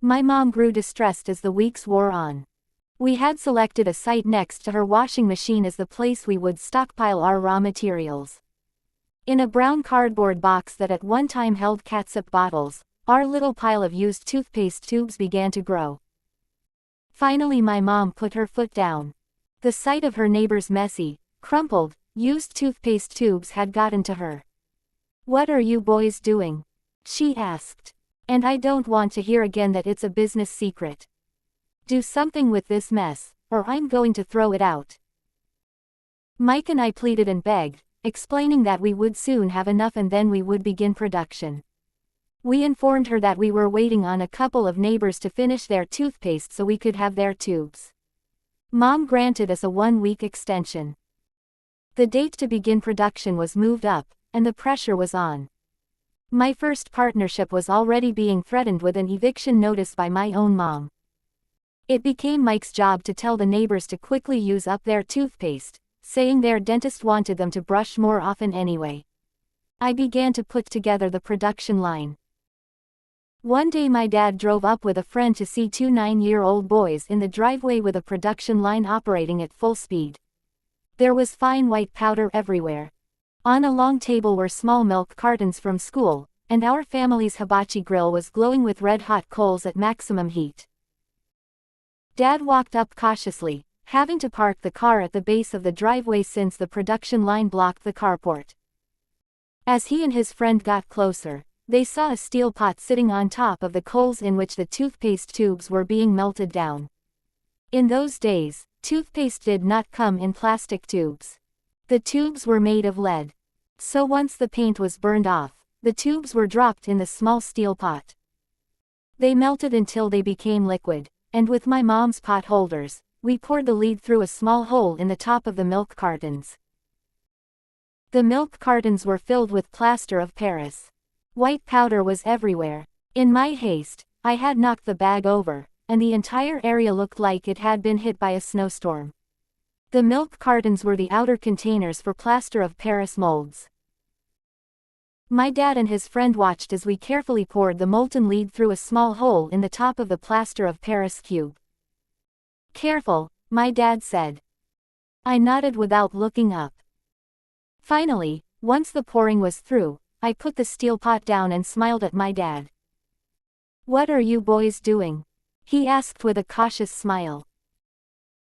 My mom grew distressed as the weeks wore on. We had selected a site next to her washing machine as the place we would stockpile our raw materials. In a brown cardboard box that at one time held catsup bottles, our little pile of used toothpaste tubes began to grow. Finally my mom put her foot down. The sight of her neighbor's messy, crumpled, used toothpaste tubes had gotten to her. "What are you boys doing?" she asked. "And I don't want to hear again that it's a business secret. Do something with this mess, or I'm going to throw it out." Mike and I pleaded and begged, explaining that we would soon have enough and then we would begin production. We informed her that we were waiting on a couple of neighbors to finish their toothpaste so we could have their tubes. Mom granted us a 1-week extension. The date to begin production was moved up, and the pressure was on. My first partnership was already being threatened with an eviction notice by my own mom. It became Mike's job to tell the neighbors to quickly use up their toothpaste, saying their dentist wanted them to brush more often anyway. I began to put together the production line. One day my dad drove up with a friend to see 2 9-year-old boys in the driveway with a production line operating at full speed. There was fine white powder everywhere. On a long table were small milk cartons from school, and our family's hibachi grill was glowing with red-hot coals at maximum heat. Dad walked up cautiously, having to park the car at the base of the driveway since the production line blocked the carport. As he and his friend got closer, they saw a steel pot sitting on top of the coals in which the toothpaste tubes were being melted down. In those days, toothpaste did not come in plastic tubes. The tubes were made of lead. So once the paint was burned off, the tubes were dropped in the small steel pot. They melted until they became liquid, and with my mom's pot holders, we poured the lead through a small hole in the top of the milk cartons. The milk cartons were filled with plaster of Paris. White powder was everywhere. In my haste, I had knocked the bag over, and the entire area looked like it had been hit by a snowstorm. The milk cartons were the outer containers for plaster of Paris molds. My dad and his friend watched as we carefully poured the molten lead through a small hole in the top of the plaster of Paris cube. "Careful," my dad said. I nodded without looking up. Finally, once the pouring was through, I put the steel pot down and smiled at my dad. "What are you boys doing?" he asked with a cautious smile.